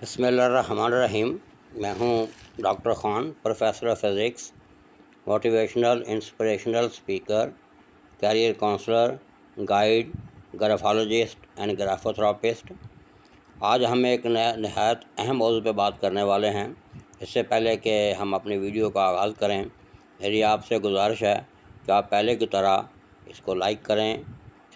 बिस्मिल्लाहिर्रहमानिर्रहीम। मैं हूँ doctor Khan, professor of physics, motivational inspirational speaker, career counsellor, guide, graphologist and graphotherapist. आज हम एक नहायत अहम मौजू पर बात करने वाले हैं। इससे पहले कि हम अपनी वीडियो का आगाज़ करें, मेरी आपसे गुजारिश है कि आप पहले की तरह इसको लाइक करें,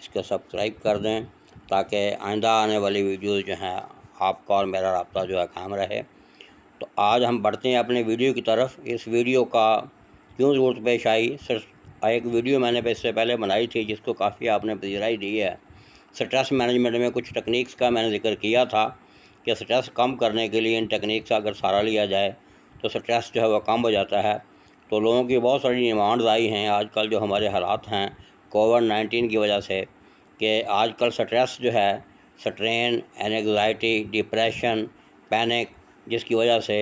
इसको सब्सक्राइब कर दें, ताकि आइंदा आने वाली वीडियोज़ जो हैं आपका और मेरा राब्ता जो है कायम रहे। तो आज हम बढ़ते हैं अपने वीडियो की तरफ। इस वीडियो का क्यों ज़रूरत पेश आई, सिर्फ एक वीडियो मैंने इससे पहले बनाई थी जिसको काफ़ी आपने पजीराई दी है। स्ट्रेस मैनेजमेंट में कुछ टेक्निक्स का मैंने जिक्र किया था कि स्ट्रेस कम करने के लिए इन टेक्निक्स का अगर सहारा लिया जाए तो स्ट्रेस जो है वह कम हो जाता है। तो लोगों की बहुत सारी डिमांड्स आई हैं आजकल, जो हमारे हालात हैं कोविड-19 की वजह से, कि आजकल स्ट्रेस जो है, स्ट्रेन, एंग्जाइटी, डिप्रेशन, पैनिक, जिसकी वजह से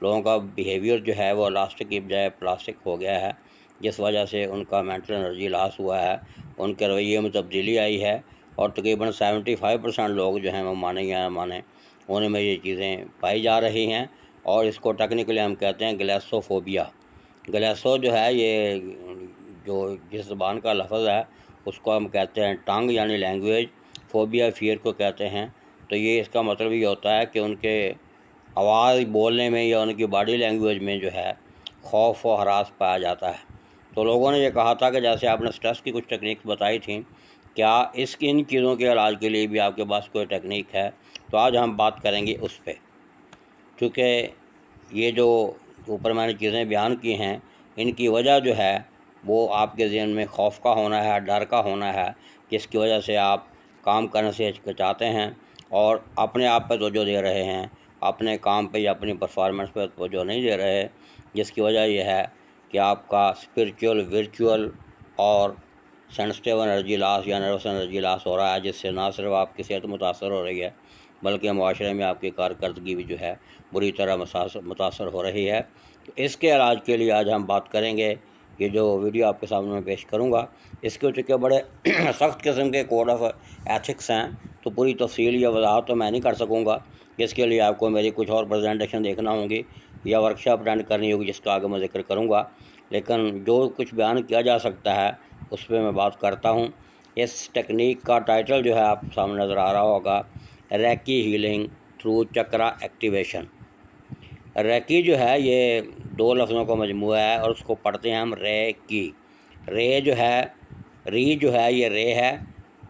लोगों का बिहेवियर जो है वो इलास्टिक की बजाय प्लास्टिक हो गया है, जिस वजह से उनका मेंटल एनर्जी लॉस हुआ है, उनके रवैये में तब्दीली आई है। और तकरीबन 75% लोग जो हैं वो माने या ना माने, उनमें ये चीज़ें पाई जा रही हैं। और इसको टेक्निकली हम कहते हैं ग्लेसोफोबिया। ग्लेसो जो है, ये जो जिस ज़बान का लफ्ज़ है उसको हम कहते हैं टंग यानी लैंग्वेज, फोबिया फियर को कहते हैं। तो ये इसका मतलब ये होता है कि उनके आवाज़ बोलने में या उनकी बॉडी लैंग्वेज में जो है खौफ व हरास पाया जाता है। तो लोगों ने ये कहा था कि जैसे आपने स्ट्रेस की कुछ टेक्निक्स बताई थी, क्या इन चीज़ों के इलाज के लिए भी आपके पास कोई टेक्निक है? तो आज हम बात करेंगे उस पर, क्योंकि ये जो ऊपर मैंने चीज़ें बयान की हैं, इनकी वजह जो है वो आपके ज़हन में खौफ का होना है, डर का होना है, जिसकी वजह से आप काम करने से हिचकिचाते हैं और अपने आप पर तवज्जो दे रहे हैं, अपने काम पे या अपनी परफॉर्मेंस पर तवज्जो नहीं दे रहे। जिसकी वजह यह है कि आपका स्पिरिचुअल, विर्चुअल और सेंसिटिव एनर्जी लॉस या नर्वस एनर्जी लॉस हो रहा है, जिससे ना सिर्फ आपकी सेहत मुतासर हो रही है बल्कि माशरे में आपकी कारकर्दगी भी जो है बुरी तरह मुतासर हो रही है। तो इसके इलाज के लिए आज हम बात करेंगे। ये जो वीडियो आपके सामने मैं पेश करूंगा, इसके चूँकि बड़े सख्त किस्म के कोड ऑफ एथिक्स हैं, तो पूरी तफसील या वजाहत तो मैं नहीं कर सकूँगा। इसके लिए आपको मेरी कुछ और प्रेजेंटेशन देखना होंगी या वर्कशॉप अटेंड करनी होगी, जिसका आगे मैं जिक्र करूँगा। लेकिन जो कुछ बयान किया जा सकता है उस पर मैं बात करता हूँ। इस टेक्निक का टाइटल जो है आप सामने नज़र आ रहा होगा, रैकी हीलिंग थ्रू चक्रा एक्टिवेशन। रैकी जो है ये दो लफ्ज़ों का मजमूआ है और उसको पढ़ते हैं हम रे की। रे जो है, री जो है ये रे है,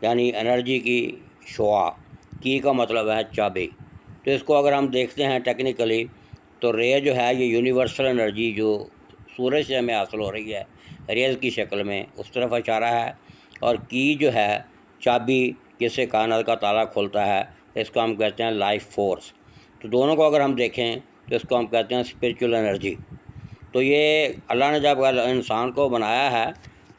यानी एनर्जी की शुआ। की का मतलब है चाबी। तो इसको अगर हम देखते हैं टेक्निकली, तो रे जो है ये यूनिवर्सल एनर्जी जो सूरज से हमें हासिल हो रही है रेज़ की शक्ल में, उस तरफ इशारा है। और की जो है चाबी, जिससे कायनात का ताला खुलता है, इसको हम कहते हैं लाइफ फोर्स। तो दोनों को अगर हम देखें तो इसको हम कहते हैं स्पिरिचुअल एनर्जी। तो ये अल्लाह ने जब इंसान को बनाया है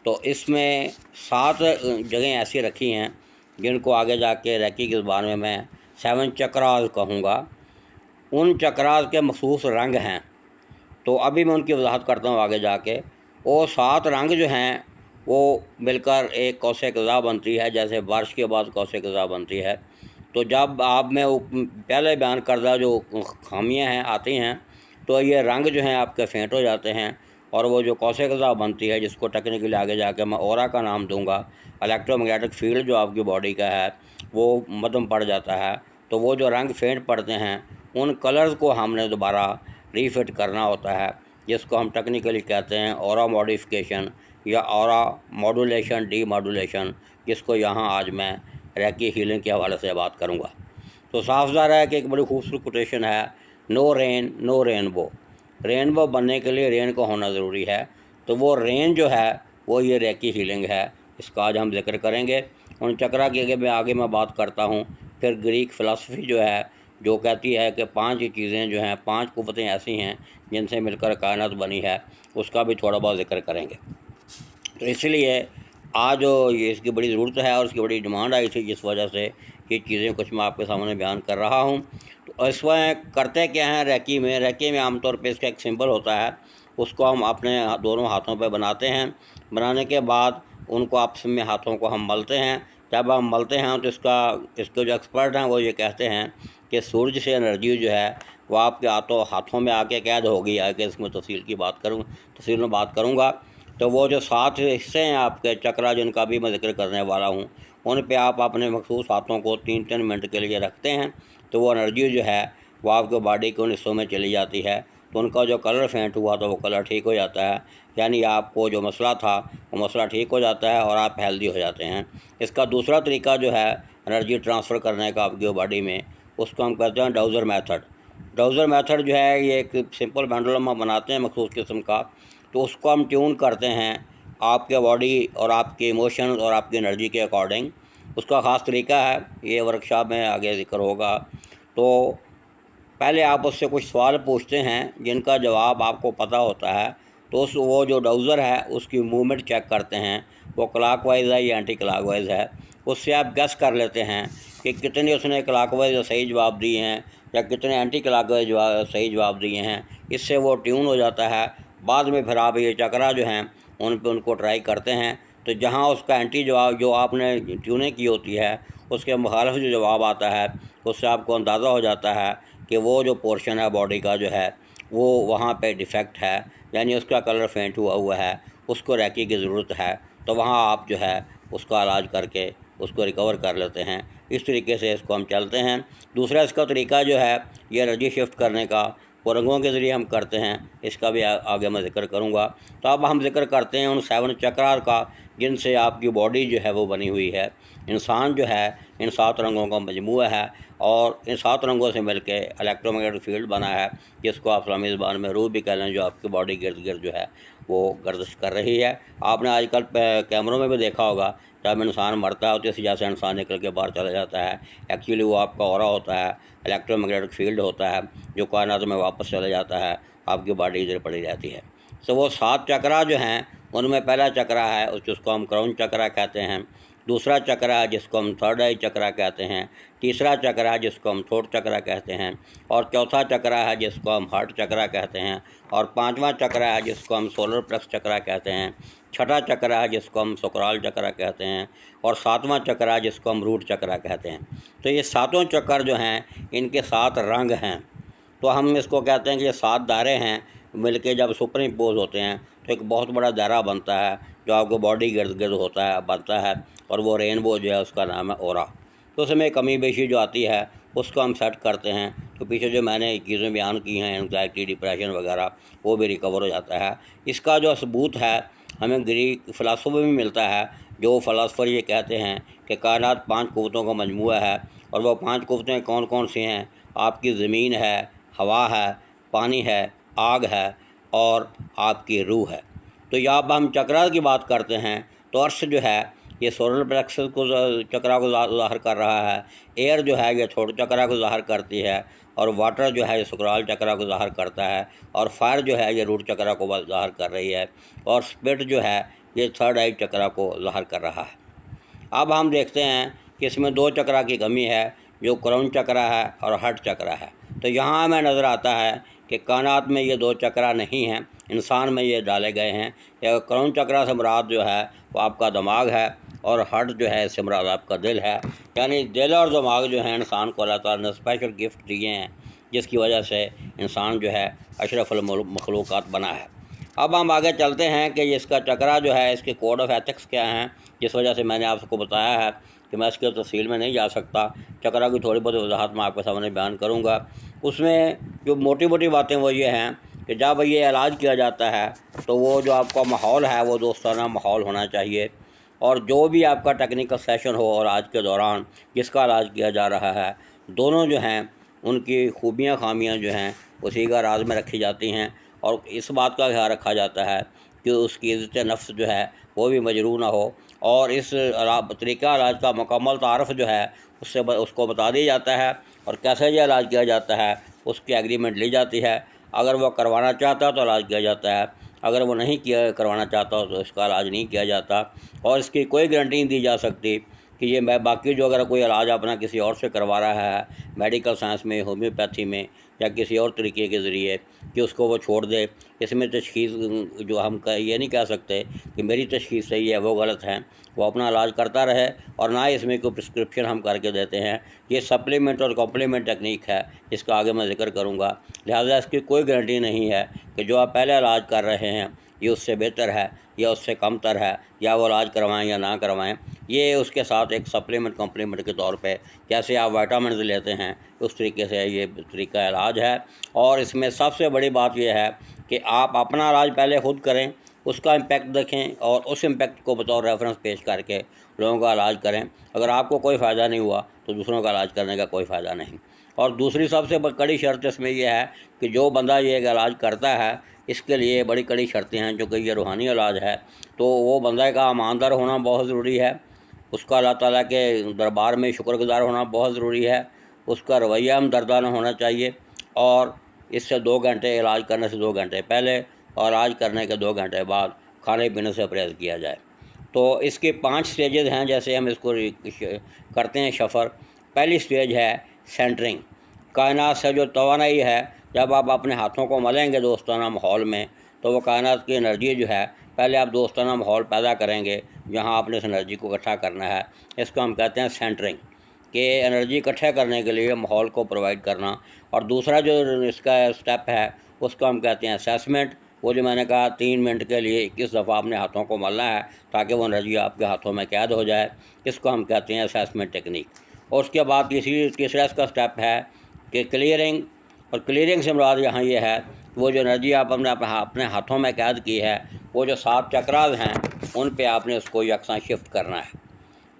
तो इसमें 7 जगह ऐसी रखी हैं जिनको आगे जाके रैकी की ज़बान में मैं 7 चक्रास कहूँगा। उन चक्रास के मखसूस रंग हैं, तो अभी मैं उनकी वजाहत करता हूँ आगे जाके। वो 7 रंग जो हैं वो मिलकर एक कौसे क़ज़ा बनती है, जैसे बारिश के बाद कौसे क़ज़ा बनती है। तो जब आप में पहले बयान करदा जो खामियां हैं आती हैं, तो ये रंग जो हैं आपके फेंट हो जाते हैं और वो जो कौसे क़ज़ा बनती है, जिसको टेक्निकली आगे जाके मैं ऑरा का नाम दूंगा, इलेक्ट्रोमैग्नेटिक फील्ड जो आपकी बॉडी का है वो मदम पड़ जाता है। तो वो जो रंग फेंट पड़ते हैं, उन कलर्स को हमने दोबारा रीफिट करना होता है, जिसको हम टेक्निकली कहते हैं ऑरा मॉडिफिकेशन या ऑरा मॉड्यूलेशन, डी मॉड्यूलेशन, जिसको यहाँ आज मैं रैकी हीलिंग के हवाले से बात करूँगा। तो साफ ज़ाहिर है कि एक बड़ी खूबसूरत कोटेशन है, no rain no rainbow. Rainbow बनने के लिए रेन को होना ज़रूरी है। तो वो रेन जो है वो ये रैकी हीलिंग है, इसका आज हम जिक्र करेंगे। उन चक्रा की आगे मैं बात करता हूँ। फिर ग्रीक फ़िलासफ़ी जो है, जो कहती है कि 5 चीज़ें जो हैं, 5 कुव्वतें ऐसी हैं जिनसे मिलकर कायनात बनी है, उसका भी थोड़ा बहुत जिक्र करेंगे। तो इसलिए आज ये इसकी बड़ी ज़रूरत है और इसकी बड़ी डिमांड आई थी, जिस वजह से ये चीज़ें कुछ मैं आपके सामने बयान कर रहा हूँ। तो इसमें करते क्या हैं रैकी में? रैकी में आमतौर पे इसका एक सिंबल होता है, उसको हम अपने दोनों हाथों पे बनाते हैं। बनाने के बाद उनको आपस में हाथों को हम मलते हैं, जब हम मलते हैं तो इसके जो एक्सपर्ट हैं वो ये कहते हैं कि सूरज से एनर्जी जो है वो आपके हाथों में आके कैद हो गई है। कि इसमें तफसील में बात करूँगा। तो वो जो 7 हिस्से हैं आपके चक्रा, जिनका भी मैं जिक्र करने वाला हूँ, उन पे आप अपने मखसूस हाथों को 3-3 मिनट के लिए रखते हैं तो वो एनर्जी जो है वो आपके बॉडी के उन हिस्सों में चली जाती है। तो उनका जो कलर फेंट हुआ तो वो कलर ठीक हो जाता है, यानी आपको जो मसला था वो मसला ठीक हो जाता है और आप हेल्दी हो जाते हैं। इसका दूसरा तरीका जो है एनर्जी ट्रांसफ़र करने का आपकी बॉडी में, उसको हम कहते हैं डाउज़र मेथड। डाउज़र मेथड जो है ये एक सिंपल पेंडुलम हम बनाते हैं मखसूस किस्म का, तो उसको हम ट्यून करते हैं आपके बॉडी और आपके इमोशन और आपकी एनर्जी के अकॉर्डिंग। उसका ख़ास तरीका है, ये वर्कशॉप में आगे ज़िक्र होगा। तो पहले आप उससे कुछ सवाल पूछते हैं जिनका जवाब आपको पता होता है, तो वो जो डाउज़र है उसकी मूवमेंट चेक करते हैं, वो क्लॉकवाइज़ है या एंटी क्लॉकवाइज़ है। उससे आप गेस कर लेते हैं कि कितने उसने क्लॉकवाइज़ सही जवाब दिए हैं या कितने एंटी क्लॉकवाइज़ सही जवाब दिए हैं। इससे वो ट्यून हो जाता है। बाद में फिर आप ये चक्रा जो हैं उनको ट्राई करते हैं, तो जहाँ उसका एंटी जवाब जो आपने ट्यूनिंग की होती है उसके मुखालिफ जो जवाब आता है, उससे आपको अंदाज़ा हो जाता है कि वो जो पोर्शन है बॉडी का जो है वो वहाँ पे डिफेक्ट है, यानी उसका कलर फेंट हुआ है, उसको रैकी की ज़रूरत है। तो वहाँ आप जो है उसका इलाज करके उसको रिकवर कर लेते हैं। इस तरीके से इसको हम चलते हैं। दूसरा इसका तरीका जो है ये एनर्जी शिफ्ट करने का, वो रंगों के ज़रिए हम करते हैं। इसका भी आगे मैं ज़िक्र करूँगा। तो अब हम ज़िक्र करते हैं उन 7 चक्रा का जिनसे आपकी बॉडी जो है वो बनी हुई है। इंसान जो है इन 7 रंगों का मजमूआ है और इन 7 रंगों से मिलकर इलेक्ट्रोमैग्नेटिक फील्ड बना है, जिसको आप इस्लामी ज़बान में रूह भी कह लें, जो आपकी बॉडी गिर्द गिर्द जो है वो गर्दिश कर रही है। आपने आजकल कैमरों में भी देखा होगा, जब इंसान मरता है तो इसी जैसे इंसान निकल के बाहर चला जाता है। एक्चुअली वो आपका ऑरा होता है, इलेक्ट्रोमैग्नेटिक फील्ड होता है जो कायनात में वापस चला जाता है, आपकी बॉडी इधर पड़ी रहती है। तो वो 7 चक्रा जो हैं उनमें पहला चक्रा है जिसको हम क्राउन चक्रा कहते हैं। दूसरा चक्रा है जिसको हम थर्ड आई चक्रा कहते हैं। तीसरा चक्रा है जिसको हम थ्रोट चक्रा कहते हैं। और चौथा चक्रा है जिसको हम हार्ट चक्रा कहते हैं। और 5वां चक्रा है जिसको हम सोलर प्लेक्स चक्रा कहते हैं। छठा चक्रा है जिसको हम सुकराल चक्रा कहते हैं। और 7वां चक्रा है जिसको हम रूट चक्रा कहते हैं। तो ये 7 चक्र जो हैं इनके 7 रंग हैं। तो हम इसको कहते हैं कि ये 7 दायरे हैं, मिलके जब सुपर इम्पोज होते हैं तो एक बहुत बड़ा दायरा बनता है जो आपको बॉडी गिर्द गिर्द बनता है, और वो रेनबो जो है उसका नाम है ओरा। तो उसमें कमी बेशी जो आती है उसको हम सेट करते हैं। तो पीछे जो मैंने चीज़ें बयान की हैं, एंग्जाइटी, डिप्रेशन वगैरह, वो भी रिकवर हो जाता है। इसका जो सबूत है हमें ग्रीक फ़िलासफ़ी में मिलता है। जो फ़िलासफ़र ये कहते हैं कि कायनात 5 क़ुव्वतों का मजमूआ है, और वो 5 क़ुव्वतें कौन कौन सी हैं? आपकी ज़मीन है, हवा है, पानी है, आग है और आपकी रूह है। तो यहाँ पर हम चक्रा की बात करते हैं तो अर्श जो है ये सोलर प्लेक्स को चक्रा को ज़ाहिर कर रहा है। एयर जो है ये थ्रोट चक्रा को ज़ाहिर करती है। और वाटर जो है ये सुकराल चक्रा को ज़ाहिर करता है। और फायर जो है ये रूट चक्रा को ज़ाहिर कर रही है। और स्पिरिट जो है ये थर्ड आई चक्रा को ज़ाहिर कर रहा है। अब हम देखते हैं कि इसमें 2 चक्रा की कमी है, जो क्राउन चक्रा है और हार्ट चक्रा है। तो यहाँ हमें नज़र आता है कि कायनात में ये 2 चक्रा नहीं हैं, इंसान में ये डाले गए हैं। या क्राउन चक्रा से मुराद जो है वो आपका दिमाग है, और हार्ट जो है इससे मुराद आपका दिल है। यानी दिल और दिमाग जो है इंसान को अल्लाह ताला ने स्पेशल गिफ्ट दिए हैं, जिसकी वजह से इंसान जो है अशरफुल मखलूक़ात बना है। अब हम आगे चलते हैं कि इसका चक्रा जो है इसके कोड ऑफ एथिक्स क्या हैं, जिस वजह से मैंने आपको बताया है कि मैं इसके तफसील में नहीं जा सकता। चक्रा की थोड़ी बहुत वजाहत मैं आपके सामने बयान करूँगा। उसमें जो मोटी मोटी बातें वो ये हैं कि जब ये इलाज किया जाता है तो वो जो आपका माहौल है वो दोस्ताना माहौल होना चाहिए। और जो भी आपका टेक्निकल सेशन हो और आज के दौरान जिसका इलाज किया जा रहा है, दोनों जो हैं उनकी खूबियाँ खामियाँ जो हैं उसी का राज में रखी जाती हैं। और इस बात का ख्याल रखा जाता है कि उसकी इज़्ज़त नफ्स जो है वो भी मजरूह ना हो। और इस तरीक़ा इलाज का मुकम्मल तारफ़ जो है उसको बता दिया जाता है, और कैसे ये इलाज किया जाता है उसकी एग्रीमेंट ली जाती है। अगर वो करवाना चाहता है तो इलाज किया जाता है, अगर वो नहीं करवाना चाहता तो इसका इलाज नहीं किया जाता। और इसकी कोई गारंटी नहीं दी जा सकती कि ये मैं बाकी जो अगर कोई इलाज अपना किसी और से करवा रहा है मेडिकल साइंस में, होम्योपैथी में या किसी और तरीके के ज़रिए, कि उसको वो छोड़ दे। इसमें तशख़ीस जो हम ये नहीं कह सकते कि मेरी तशख़ीस सही है वो गलत है, वो अपना इलाज करता रहे और ना इसमें कोई प्रिस्क्रिप्शन हम करके देते हैं। ये सप्लीमेंट और कॉम्प्लीमेंट टेक्निक है, इसका आगे मैं ज़िक्र करूँगा। लिहाजा इसकी कोई गारंटी नहीं है कि जो आप पहले इलाज कर रहे हैं ये उससे बेहतर है या उससे कमतर है, या वो इलाज करवाएं या ना करवाएं। ये उसके साथ एक सप्लीमेंट कॉम्प्लीमेंट के तौर पे जैसे आप विटामिन लेते हैं उस तरीके से ये तरीका इलाज है। और इसमें सबसे बड़ी बात यह है कि आप अपना इलाज पहले खुद करें, उसका इम्पैक्ट देखें और उस इम्पैक्ट को बतौर रेफरेंस पेश करके लोगों का इलाज करें। अगर आपको कोई फ़ायदा नहीं हुआ तो दूसरों का इलाज करने का कोई फ़ायदा नहीं। और दूसरी सबसे कड़ी शर्त इसमें यह है कि जो बंदा ये इलाज करता है इसके लिए बड़ी कड़ी शर्तें हैं, जो कि ये रूहानी इलाज है, तो वो बंदे का ईमानदार होना बहुत ज़रूरी है, उसका अल्लाह ताला के दरबार में शुक्रगुज़ार होना बहुत ज़रूरी है, उसका रवैया हमदर्दाना होना चाहिए, और इससे 2 घंटे इलाज करने से 2 घंटे पहले और इलाज करने के 2 घंटे बाद खाने पीने से परहेज़ किया जाए। तो इसके 5 स्टेजेज़ हैं, जैसे हम इसको करते हैं सफ़र। पहली स्टेज है सेंटरिंग। कायनात से जो तवानाई है, जब आप अपने हाथों को मलेंगे दोस्ताना माहौल में, तो वो कायनात की एनर्जी जो है, पहले आप दोस्ताना माहौल पैदा करेंगे जहाँ आपने इस एनर्जी को इकट्ठा करना है। इसको हम कहते हैं सेंटरिंग, कि एनर्जी इकट्ठा करने के लिए माहौल को प्रोवाइड करना। और दूसरा जो इसका स्टेप है उसको हम कहते हैं असेसमेंट। वो जो मैंने कहा 3 मिनट के लिए 21 दफ़ा अपने हाथों को मलना है ताकि वो एनर्जी आपके हाथों में कैद हो जाए, इसको हम कहते हैं असेसमेंट टेक्निक। और उसके बाद तीसरा इसका स्टेप है कि क्लियरिंग। और क्लियरिंग से मुराद यहाँ ये है वो जो एनर्जी आप अपने हाथों में कैद की है, वो जो 7 चक्रास हैं उन पे आपने उसको यकसा शिफ्ट करना है।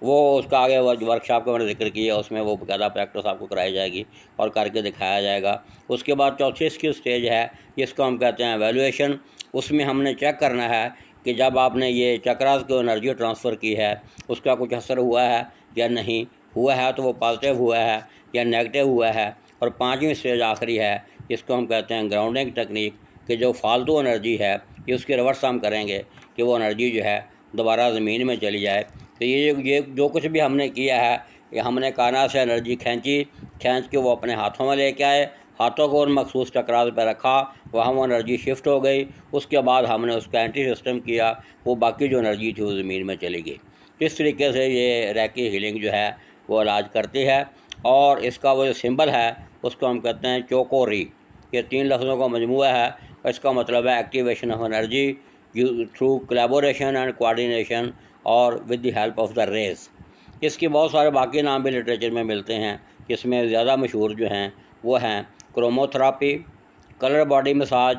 वो उसका आगे वर्कशॉप का मैंने जिक्र किया, उसमें वो बाकायदा प्रैक्टिस आपको कराई जाएगी और करके दिखाया जाएगा। उसके बाद चौथी इसकी स्टेज है जिसको हम कहते हैं एवेल्यूएशन। उसमें हमने चेक करना है कि जब आपने ये चक्रास को एनर्जी ट्रांसफ़र की है उसका कुछ असर हुआ है या नहीं हुआ है, तो वो पॉजिटिव हुआ है या नेगेटिव हुआ है। और 5वीं स्टेज आखिरी है जिसको हम कहते हैं ग्राउंडिंग टेक्निक, कि जो फालतू एनर्जी है ये उसके रिवर्स हम करेंगे कि वो एनर्जी जो है दोबारा ज़मीन में चली जाए। तो ये जो कुछ भी हमने किया है, ये हमने कायनात से एनर्जी खींच के वो अपने हाथों में लेके आए, हाथों को उन मखसूस चक्रास पर रखा, वहाँ वो एनर्जी शिफ्ट हो गई। उसके बाद हमने उसका एंटी सिस्टम किया, वो बाकी जो एनर्जी थी वो ज़मीन में चली गई। इस तरीके से ये रेकी हीलिंग जो है वो इलाज करती है। और इसका वो जो सिंबल है उसको हम कहते हैं चोकोरी। ये 3 लफ्ज़ों का मजमूआ है और इसका मतलब है activation of energy through collaboration and coordination और with the help of the rays. इसके बहुत सारे बाकी नाम भी लिटरेचर में मिलते हैं, जिसमें ज़्यादा मशहूर जो हैं वो हैं क्रोमोथेरापी, कलर बॉडी मसाज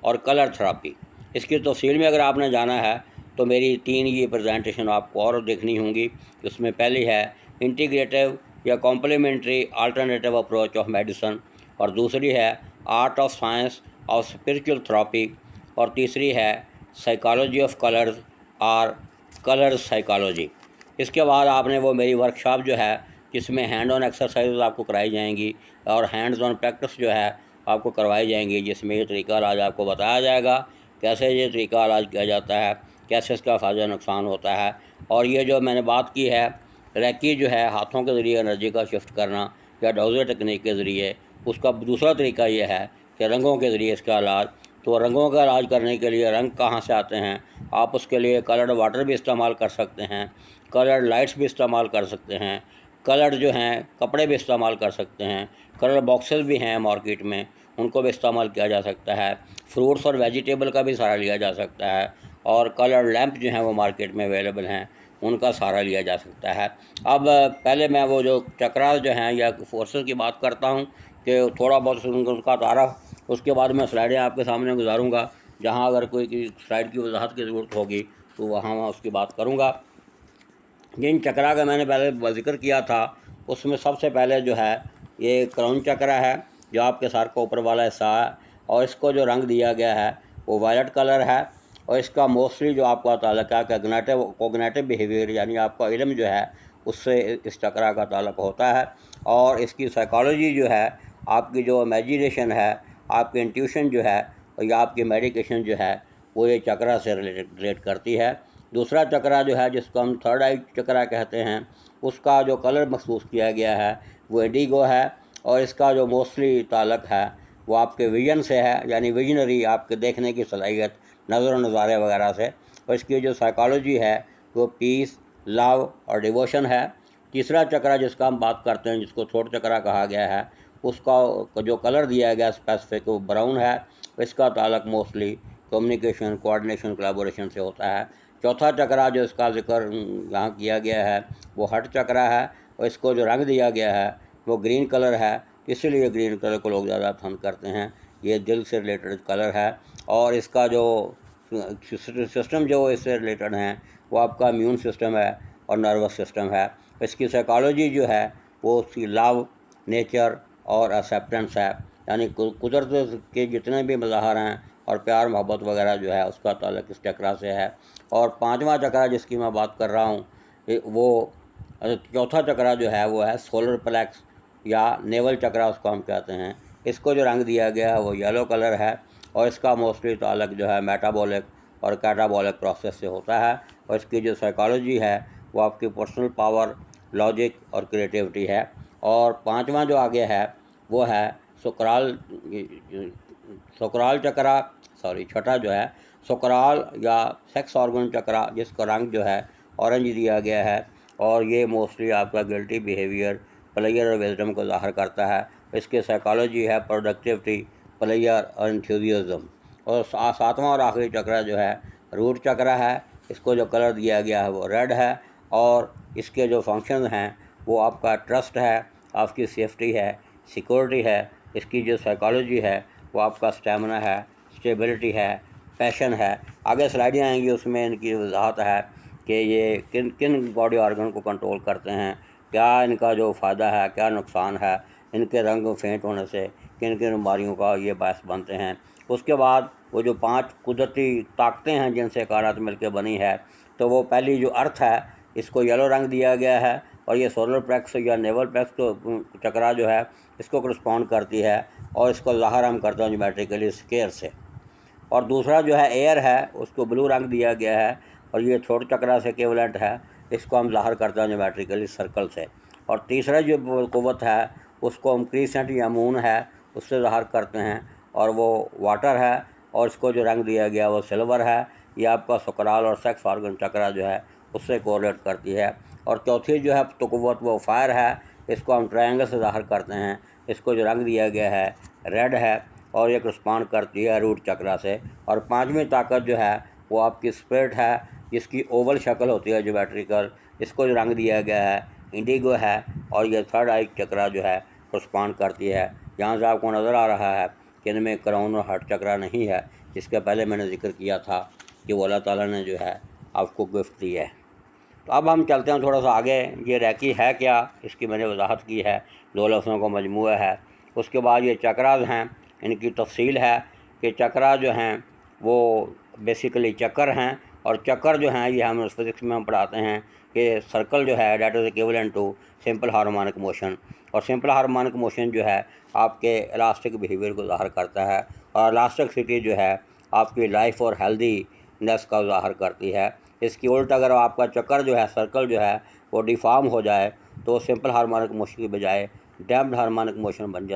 और कलर थेरापी। इसकी तफसील में अगर आपने जाना है तो मेरी 3 ये प्रेजेंटेशन आपको और देखनी होंगी। उसमें पहली है इंटीग्रेटिव या complementary alternative approach of medicine, और दूसरी है art of science of spiritual therapy, और तीसरी है साइकोलॉजी ऑफ कलर्स और कलर साइकोलॉजी। इसके बाद आपने वो मेरी वर्कशॉप जो है जिसमें हैंड ऑन एक्सरसाइज आपको कराई जाएंगी और हैंड्स ऑन प्रैक्टिस जो है आपको करवाई जाएंगी, जिसमें ये तरीका इलाज आपको बताया जाएगा, कैसे ये तरीका इलाज किया जाता है, कैसे इसका फ़ायदा नुकसान होता है। और ये जो मैंने बात की है रेकी जो है हाथों के ज़रिए एनर्जी का शिफ्ट करना या डोज़र टेक्निक के ज़रिए, उसका दूसरा तरीका ये है कि रंगों के ज़रिए इसका इलाज। तो रंगों का इलाज करने के लिए रंग कहाँ से आते हैं, आप उसके लिए कलर्ड वाटर भी इस्तेमाल कर सकते हैं, कलर्ड लाइट्स भी इस्तेमाल कर सकते हैं, कलर्ड जो हैं कपड़े भी इस्तेमाल कर सकते हैं, कलर बॉक्सेस भी हैं मार्केट में, उनको भी इस्तेमाल किया जा सकता है, फ्रूट्स और वेजिटेबल का भी सहारा लिया जा सकता है, और कलर लैंप जो हैं वो मार्केट में अवेलेबल हैं, उनका सहारा लिया जा सकता है। अब पहले मैं वो जो चक्रास जो हैं या फोर्सेस की बात करता हूँ कि थोड़ा बहुत उनका तारफ़, उसके बाद मैं स्लाइडें आपके सामने गुजारूँगा। जहाँ अगर कोई स्लाइड की वजाहत की ज़रूरत होगी तो वहाँ मैं उसकी बात करूँगा। जिन चक्रा का मैंने पहले जिक्र किया था उसमें सबसे पहले जो है ये क्राउन चक्रा है, जो आपके सर का ऊपर वाला हिस्सा है, और इसको जो रंग दिया गया है वो वायलेट कलर है। और इसका मोस्टली जो आपका ताल्लुक है कोग्निटिव बिहेवियर, यानी आपका इल्म जो है उससे इस चक्रा का ताल्लुक होता है। और इसकी साइकोलॉजी जो है, आपकी जो इमेजिनेशन है, आपकी इंट्यूशन जो है, और या आपकी मेडिकेशन जो है, वो ये चक्रा से रिलेट करती है। दूसरा चक्रा जो है जिसको हम थर्ड आई चक्रा कहते हैं, उसका जो कलर महसूस किया गया है वो इंडिगो है, और इसका जो मोस्टली ताल्लुक है वो आपके विजन से है, यानी विजनरी, आपके देखने की सलाहियत, नज़र और नज़ारे वगैरह से। और इसकी जो साइकोलॉजी है वो पीस, लव और डिवोशन है। तीसरा चक्रा जिसका हम बात करते हैं, जिसको थ्रोट चक्रा कहा गया है, उसका जो कलर दिया गया स्पेसिफिक वो ब्राउन है। इसका ताल्लुक मोस्टली कम्युनिकेशन, कोऑर्डिनेशन, कोलैबोरेशन से होता है। चौथा चक्रा जो इसका जिक्र यहाँ किया गया है वो हार्ट चक्रा है, और इसको जो रंग दिया गया है वो ग्रीन कलर है, इसीलिए ग्रीन कलर को लोग ज़्यादा पसंद करते हैं। ये दिल से रिलेटेड कलर है, और इसका जो सिस्टम जो इससे रिलेटेड हैं वो आपका इम्यून सिस्टम है और नर्वस सिस्टम है। इसकी साइकोलॉजी जो है वो उसकी लव, नेचर और एक्सेप्टेंस है, यानी कुदरत के जितने भी मज़ाहर हैं और प्यार मोहब्बत वगैरह जो है उसका ताल्लुक इस चक्रा से है। और पांचवा चक्रा जिसकी मैं बात कर रहा हूँ वो चौथा चक्रा जो है वो है सोलर प्लेक्स या नेवल चक्रा उसको हम कहते हैं। इसको जो रंग दिया गया है वो येलो कलर है, और इसका मोस्टली ताल्लुक जो है मेटाबॉलिक और कैटाबॉलिक प्रोसेस से होता है। और इसकी जो साइकोलॉजी है वो आपकी पर्सनल पावर, लॉजिक और क्रिएटिविटी है। और पांचवा जो आगे है वो है सुकराल सुकराल चक्रा, छठा जो है सुकराल या सेक्स ऑर्गन चक्रा, जिसका रंग जो है ऑरेंज दिया गया है, और ये मोस्टली आपका गिल्टी बिहेवियर, प्लेयर और विजडम को ज़ाहिर करता है। इसकी साइकोलॉजी है प्रोडक्टिविटी, प्लेयर और एंथुसियाज्म। और सातवां और आखिरी चक्रा जो है रूट चक्रा है। इसको जो कलर दिया गया है वो रेड है, और इसके जो फंक्शन हैं वो आपका ट्रस्ट है, आपकी सेफ्टी है, सिक्योरिटी है। इसकी जो साइकोलॉजी है वो आपका स्टेमिना है, स्टेबिलिटी है, पैशन है। आगे स्लाइडें आएंगी, उसमें इनकी वजाहत है कि ये किन किन बॉडी ऑर्गन को कंट्रोल करते हैं, क्या इनका जो फ़ायदा है, क्या नुकसान है, इनके रंग फेंट होने से किन किन बीमारियों का ये बायस बनते हैं। उसके बाद वो जो 5 कुदरती ताकतें हैं जिनसे कायनात मिलकर बनी है, तो वो पहली जो अर्थ है इसको येलो रंग दिया गया है, और ये सोलर प्लेक्स या नेवल प्लेक्स को चक्रा जो है इसको करस्पॉन्ड करती है, और इसको ज़ाहिर हम करते हैं ज्योमेट्रिकली स्केयर से। और दूसरा जो है एयर है, उसको ब्लू रंग दिया गया है, और ये थ्रोट चक्रा से इक्विवेलेंट है, इसको हम ज़ाहिर करते हैं ज्योमेट्रिकली सर्कल से। और तीसरा जो क़ुव्वत है उसको हम क्रीसेंट या मून है उससे ज़ाहिर करते हैं, और वो वाटर है, और इसको जो रंग दिया गया वो सिल्वर है। ये आपका सुकराल और सेक्स ऑर्गन चक्रा जो है उससे कोरिलेट करती है। और चौथी जो है तो क़ुव्वत वो फायर है, इसको हम ट्रायंगल से ज़ाहिर करते हैं। इसको जो रंग दिया गया है रेड है, और ये रिस्पॉन्ड करती है रूट चक्रा से। और पांचवी ताकत जो है वो आपकी स्पिरिट है, जिसकी ओवल शक्ल होती है ज्योमेट्रिकल। इसको जो रंग दिया गया है इंडिगो है, और ये थर्ड आई चक्रा जो है रिस्पॉन्ड करती है। यहाँ से आपको नज़र आ रहा है कि इनमें क्राउन और हार्ट चक्रा नहीं है, जिसके पहले मैंने जिक्र किया था कि वो अल्लाह ताला ने जो है आपको गिफ्ट दी है। तो अब हम चलते हैं थोड़ा सा आगे। ये रैकी है क्या, इसकी मैंने वजाहत की है, 2 लफ्ज़ों का मजमूआ है। उसके बाद ये चक्रास हैं, इनकी तफसील है कि चक्रा जो हैं वो बेसिकली चक्कर हैं, और चक्कर जो हैं ये हम फिज़िक्स में हम पढ़ाते हैं कि सर्कल जो है that is equivalent to simple harmonic motion. और सिंपल हार्मोनिक मोशन जो है आपके इलास्टिक बिहेवियर को ज़ाहिर करता है, और इलास्टिसिटी जो है आपकी लाइफ और हेल्दीनेस का ज़ाहिर करती है। इसकी उल्ट अगर आपका चक्कर जो है, सर्कल जो है वो डिफॉर्म हो जाए, तो सिंपल हार्मोनिक मोशन की बजाय डैम्प्ड हार्मोनिक मोशन बन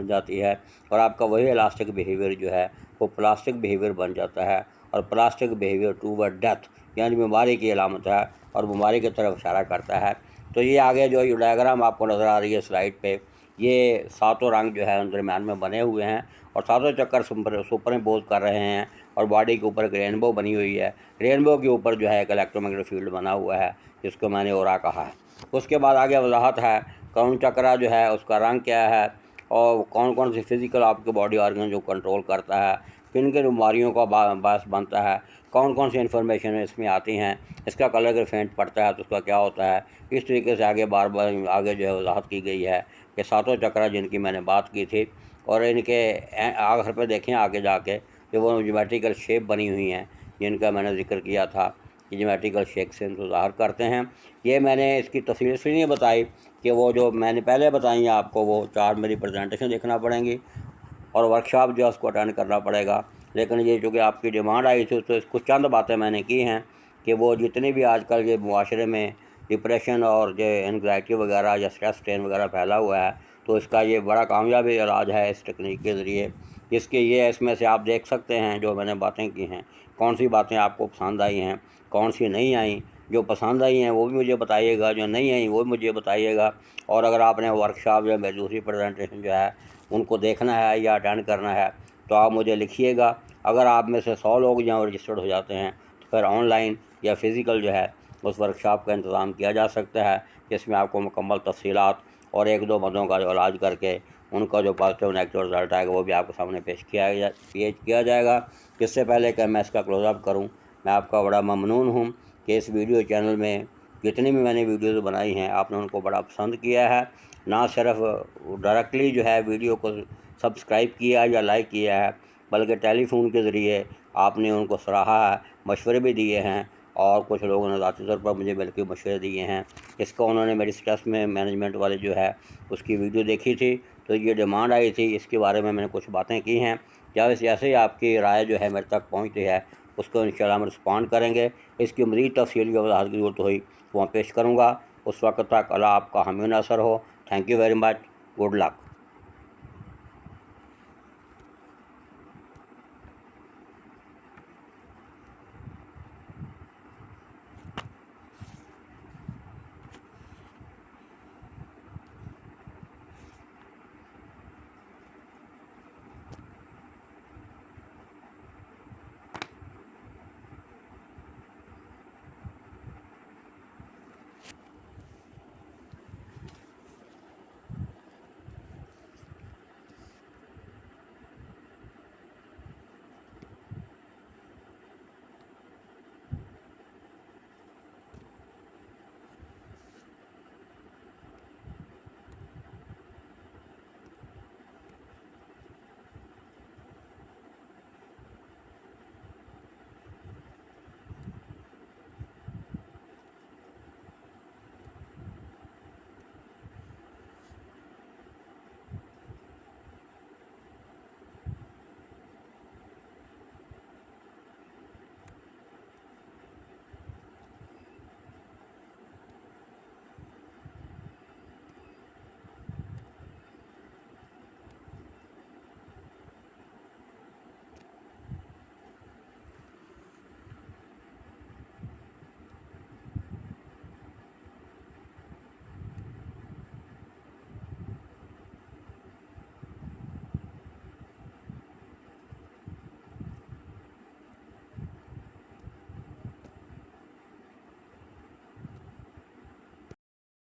जाती है, और आपका वही इलास्टिक बिहेवियर जो है वो प्लास्टिक बिहेवियर बन जाता है। और प्लास्टिक बिहेवियर टूवर्ड डेथ यानी बीमारी की अलामत है, और बीमारी की तरफ इशारा करता है। तो ये आगे जो डायग्राम आपको नज़र आ रही है स्लाइड पे, ये सातों रंग जो है दरम्यान में बने हुए हैं, और सातों चक्कर सुपर इम्पोज कर रहे हैं, और बॉडी के ऊपर एक रेनबो बनी हुई है। रेनबो के ऊपर जो है एक इलेक्ट्रोमैग्नेटिक फील्ड बना हुआ है, जिसको मैंने ओरा कहा है। उसके बाद आगे वजाहत है कौन चक्रा जो है उसका रंग क्या है, और कौन कौन सी फिज़िकल आपके बॉडी ऑर्गन जो कंट्रोल करता है, किन किन बीमारियों का बायस बनता है, कौन कौन सी इन्फॉर्मेशन इसमें आती हैं, इसका कलर अगर फेंट पड़ता है तो उसका क्या होता है। इस तरीके से आगे बार बार आगे जो है वजाहत की गई है कि सातों चक्रा जिनकी मैंने बात की थी, और इनके आखिर पर देखें आगे जाके कि वो ज्योमेट्रिकल शेप बनी हुई हैं जिनका मैंने जिक्र किया था कि ज्योमेट्रिकल शेप से इनको ज़ाहिर करते हैं। ये मैंने इसकी तफसील इसलिए नहीं बताई कि वो जो मैंने पहले बताई हैं आपको वो 4 मेरी प्रेजेंटेशन देखना पड़ेंगी, और वर्कशॉप जो है उसको अटेंड करना पड़ेगा। लेकिन ये चूँकि आपकी डिमांड आई थी तो कुछ चंद बातें मैंने की हैं, कि वो जितने भी आजकल ये मुआशरे में डिप्रेशन और जो एंग्जाइटी वगैरह या स्ट्रेस स्ट्रेन वगैरह फैला हुआ है, तो इसका ये बड़ा कामयाब इलाज है इस टेक्निक के ज़रिए। इसके ये इसमें से आप देख सकते हैं जो मैंने बातें की हैं, कौन सी बातें आपको पसंद आई हैं, कौन सी नहीं आई। जो पसंद आई हैं वो भी मुझे बताइएगा, जो नहीं आई वो भी मुझे बताइएगा। और अगर आपने वर्कशॉप या दूसरी प्रेजेंटेशन जो है उनको देखना है या अटेंड करना है तो आप मुझे लिखिएगा। अगर आप में से 100 लोग यहाँ रजिस्टर्ड हो जाते हैं तो फिर ऑनलाइन या फ़िज़िकल जो है उस वर्कशॉप का इंतज़ाम किया जा सकता है, जिसमें आपको मुकम्मल तफ़सीलात और 1-2 मर्दों का जो इलाज करके उनका जो पॉजिटिव नेगेटिव रिज़ल्ट आएगा वो भी आपके सामने पेश किया जाएगा। इससे पहले कि मैं इसका क्लोज़अप करूँ, मैं आपका बड़ा ममनून हूँ कि इस वीडियो चैनल में जितनी भी मैंने वीडियोज़ बनाई हैं आपने उनको बड़ा पसंद किया है। ना सिर्फ डायरेक्टली जो है वीडियो को सब्सक्राइब किया या लाइक किया है, बल्कि टेलीफोन के ज़रिए आपने उनको सराहा है, मशवरे भी दिए हैं और कुछ लोगों ने ज़ाती तौर पर मुझे बल्कि मशवरे दिए हैं। इसका उन्होंने मेरी स्ट्रेस में मैनेजमेंट वाले जो है उसकी वीडियो देखी थी तो ये डिमांड आई थी, इसके बारे में मैंने कुछ बातें की हैं। जैसे ही आपकी राय जो है मेरे तक पहुँचती है उसको इंशाल्लाह हम रिस्पॉन्ड करेंगे। इसकी मज़ीद तफ़सीली वज़ाहत की ज़रूरत हुई तो वहाँ पेश करूँगा। उस वक्त तक अल्लाह आपका हामी नासर हो। Thank you very much. Good luck.